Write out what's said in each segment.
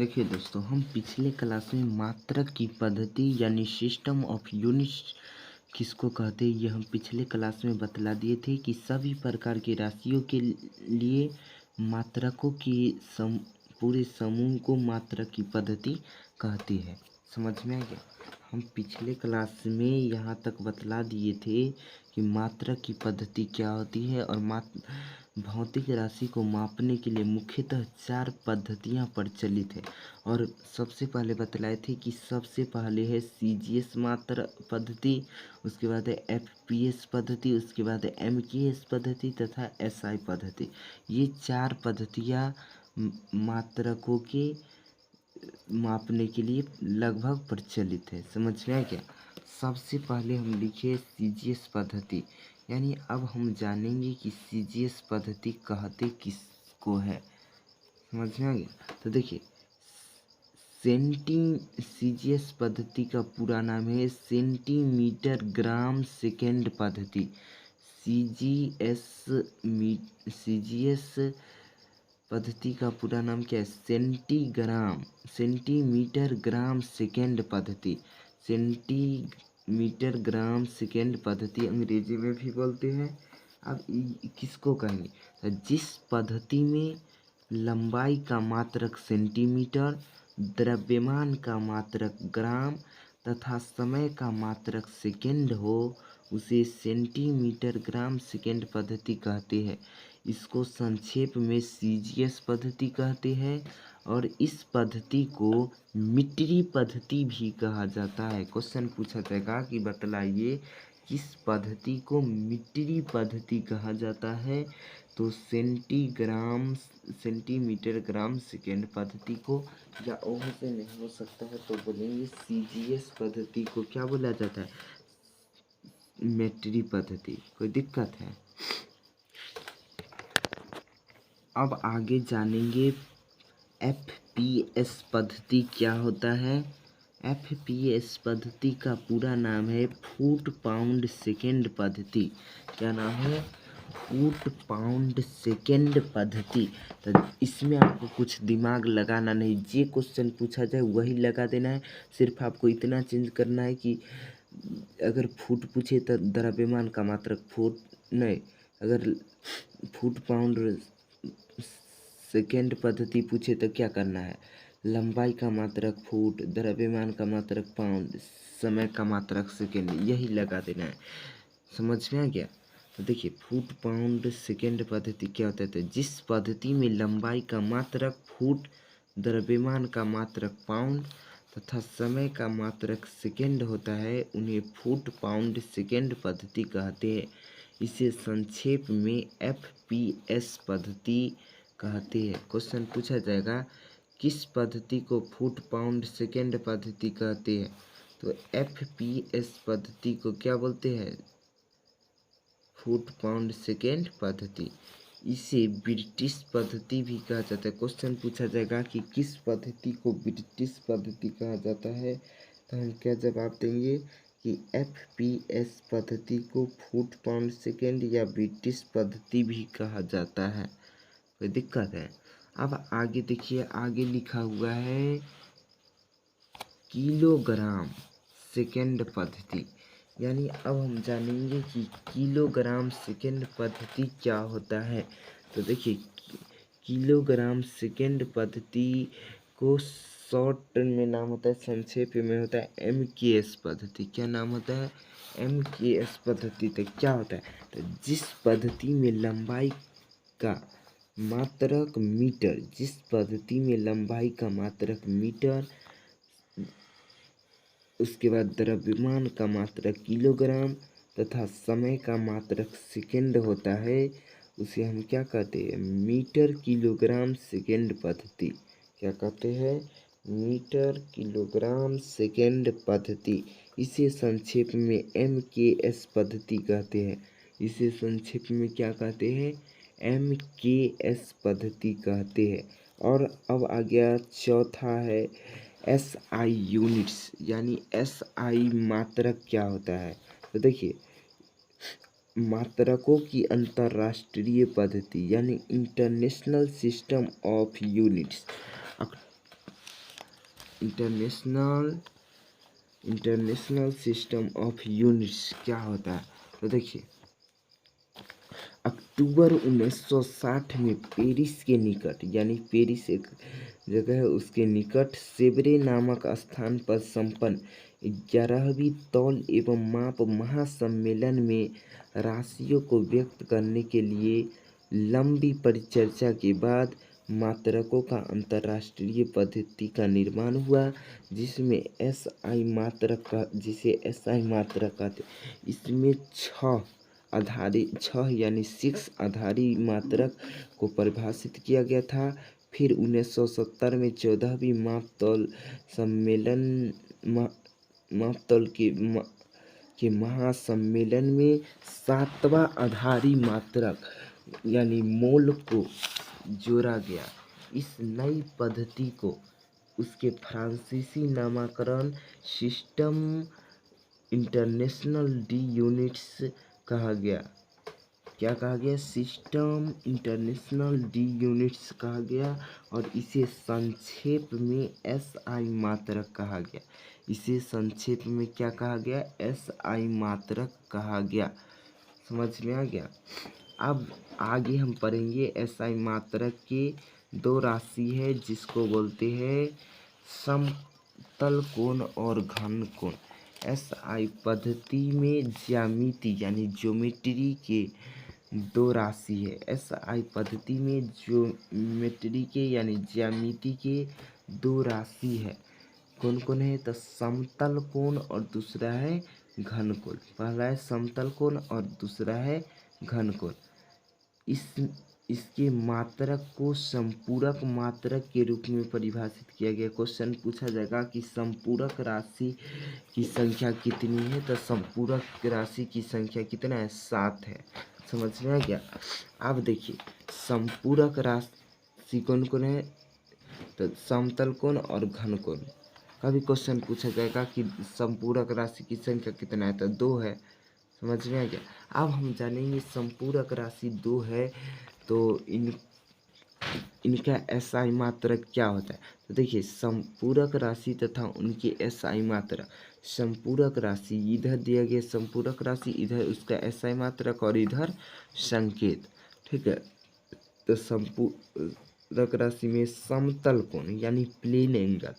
देखिए दोस्तों, हम पिछले क्लास में मात्रक की पद्धति यानी सिस्टम ऑफ यूनिट्स किसको कहते हैं, ये हम पिछले क्लास में बतला दिए थे कि सभी प्रकार की राशियों के लिए मात्रकों की पूरे समूह को मात्रक की पद्धति कहती है। समझ में आ गया? हम पिछले क्लास में यहाँ तक बतला दिए थे कि मात्रक की पद्धति क्या होती है और भौतिक राशि को मापने के लिए मुख्यतः 4 पद्धतियाँ प्रचलित है। और सबसे पहले बतलाए थे कि सबसे पहले है CGS मात्रक पद्धति, उसके बाद है FPS पद्धति, उसके बाद है MKS पद्धति तथा SI पद्धति। ये 4 पद्धतियाँ मात्रकों के मापने के लिए लगभग प्रचलित है। समझ में आ गया? सबसे पहले हम लिखे CGS पद्धति, यानी अब हम जानेंगे कि CGS पद्धति कहते किसको है। समझ में आ गया? तो देखिए, CGS पद्धति का पूरा नाम है सेंटीमीटर ग्राम सेकेंड पद्धति। CGS पद्धति का पूरा नाम क्या है? सेंटीमीटर ग्राम सेकेंड पद्धति। सेंटीमीटर ग्राम सेकेंड पद्धति अंग्रेजी में भी बोलते हैं। अब किसको कहेंगे? तो जिस पद्धति में लंबाई का मात्रक सेंटीमीटर, द्रव्यमान का मात्रक ग्राम तथा समय का मात्रक सेकेंड हो, उसे सेंटीमीटर ग्राम सेकेंड पद्धति कहते हैं। इसको संक्षेप में CGS पद्धति कहते हैं और इस पद्धति को मीटरी पद्धति भी कहा जाता है। क्वेश्चन पूछा जाएगा कि बतलाइए किस पद्धति को मीटरी पद्धति कहा जाता है, तो सेंटीमीटर ग्राम सेकेंड पद्धति को, या ओह से नहीं हो सकता है तो बोलेंगे CGS पद्धति को क्या बोला जाता है? मीटरी पद्धति। कोई दिक्कत है? अब आगे जानेंगे FPS पद्धति क्या होता है। FPS पद्धति का पूरा नाम है फुट पाउंड सेकेंड पद्धति। क्या नाम है? फुट पाउंड सेकेंड पद्धति। तो इसमें आपको कुछ दिमाग लगाना नहीं, जे क्वेश्चन पूछा जाए वही लगा देना है। सिर्फ आपको इतना चेंज करना है कि अगर फुट पूछे तो द्रव्यमान का मात्रक फुट नहीं, अगर फुट पाउंड सेकेंड पद्धति पूछे तो क्या करना है? लंबाई का मात्रक फुट, द्रव्यमान का मात्रक पाउंड, समय का मात्रक सेकेंड, यही लगा देना है। समझ में आ गया? तो देखिए, फुट पाउंड सेकेंड पद्धति क्या होता है? तो जिस पद्धति में लंबाई का मात्रक फुट, द्रव्यमान का मात्रक पाउंड तथा समय का मात्रक सेकेंड होता है, उन्हें फुट पाउंड सेकेंड पद्धति कहते हैं। इसे संक्षेप में FPS पद्धति कहते हैं। क्वेश्चन पूछा जाएगा किस पद्धति को फुट पाउंड सेकेंड पद्धति कहते हैं, तो FPS पद्धति को क्या बोलते हैं? फुट पाउंड सेकेंड पद्धति। इसे ब्रिटिश पद्धति भी कहा जाता है। क्वेश्चन पूछा जाएगा कि किस पद्धति को ब्रिटिश पद्धति कहा जाता है, तो हम क्या जवाब देंगे कि FPS पद्धति को फुट पाउंड सेकेंड या ब्रिटिश पद्धति भी कहा जाता है। कोई दिक्कत है? अब आगे देखिए, आगे लिखा हुआ है किलोग्राम सेकेंड पद्धति, यानी अब हम जानेंगे कि किलोग्राम सेकेंड पद्धति क्या होता है। तो देखिए, किलोग्राम सेकेंड पद्धति को शॉर्ट में नाम होता है, संक्षेप में होता है MKS पद्धति। क्या नाम होता है? MKS पद्धति। तो क्या होता है? तो जिस पद्धति में लंबाई का मात्रक मीटर, जिस पद्धति में लंबाई का मात्रक मीटर, उसके बाद द्रव्यमान का मात्रक किलोग्राम तथा समय का मात्रक सेकेंड होता है, उसे हम क्या कहते हैं? मीटर किलोग्राम सेकेंड पद्धति। क्या कहते हैं? मीटर किलोग्राम सेकेंड पद्धति। इसे संक्षेप में MKS पद्धति कहते हैं। इसे संक्षेप में क्या कहते हैं? MKS पद्धति कहते हैं। और अब आ गया चौथा है SI यूनिट्स, यानी SI मात्रक क्या होता है? तो देखिए, मात्रकों की अंतर्राष्ट्रीय पद्धति यानी international system of units. International system of units क्या होता है? तो देखिए, अक्टूबर 1960 में पेरिस के निकट, यानी पेरिस एक जगह है, उसके निकट सेवरे नामक स्थान पर संपन्न 11वीं तौल एवं माप महासम्मेलन में राशियों को व्यक्त करने के लिए लंबी परिचर्चा के बाद मात्रकों का अंतर्राष्ट्रीय पद्धति का निर्माण हुआ, जिसे एसआई मात्रक कहते। इसमें छह यानी 6 आधारी मात्रक को परिभाषित किया गया था। फिर 1970 में 14वीं मापतौल सम्मेलन के महासम्मेलन में 7वां आधारी मात्रक यानी मोल को जोड़ा गया। इस नई पद्धति को उसके फ्रांसीसी नामकरण सिस्टम इंटरनेशनल डी यूनिट्स कहा गया। क्या कहा गया? सिस्टम इंटरनेशनल डी यूनिट्स कहा गया, और इसे संक्षेप में एसआई मात्रक कहा गया। इसे संक्षेप में क्या कहा गया? एसआई मात्रक कहा गया। समझ में आ गया? अब आगे हम पढ़ेंगे एसआई मात्रक के 2 राशि है, जिसको बोलते हैं समतल कोण और घन कोण। एसआई पद्धति में ज्यामिति यानी ज्योमेट्री के 2 राशि है। एसआई पद्धति में ज्योमेट्री के यानी ज्यामिति के 2 राशि है। कौन कौन है? तो समतल कोण और दूसरा है घन कोण। पहला है समतल कोण और दूसरा है घन कोण। इसके मात्रक को संपूरक मात्रक के रूप में परिभाषित किया गया। क्वेश्चन पूछा जाएगा कि संपूरक राशि की संख्या कितनी है? तो संपूरक राशि की संख्या कितना है? 7 है। समझ में आ गया? अब देखिए, संपूरक राशि कौन कौन है? तो समतल कोण और घन कोण। कभी क्वेश्चन पूछा जाएगा कि संपूरक राशि की संख्या कितना है? तो 2 है। समझ में आ गया? अब हम जानेंगे संपूरक राशि 2 है तो इनका एसआई मात्रक क्या होता है। तो देखिए, संपूरक राशि तथा उनके एसआई मात्रक। संपूरक राशि इधर दिया गया, संपूरक राशि इधर उसका एसआई मात्रक और इधर संकेत। ठीक है, तो संपूरक राशि में समतल कोण यानी प्लेन एंगल,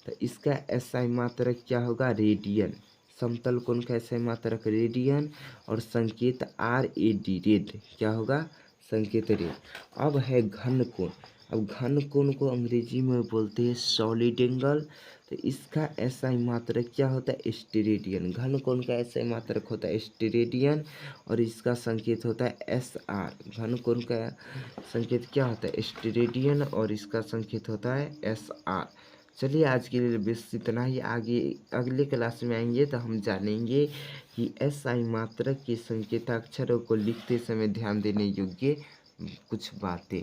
तो इसका एसआई मात्रक क्या होगा? रेडियन। समतल कोण का एसआई मात्रक रेडियन, और संकेत RAD रेड क्या होगा? संकेत रेड। अब है घन कोण। अब घन कोण को अंग्रेजी में बोलते हैं सॉलिड एंगल, तो इसका एसआई मात्रक क्या होता है? स्टेरेडियन। घन कोण का एसआई मात्रक होता है स्टेरेडियन, और इसका संकेत होता है SR। घन कोण का संकेत क्या होता है? स्टेरेडियन, और इसका संकेत होता है SR। चलिए, आज के लिए बस इतना ही। आगे अगले क्लास में आएंगे तो हम जानेंगे कि एसआई मात्रक के संकेताक्षरों को लिखते समय ध्यान देने योग्य कुछ बातें।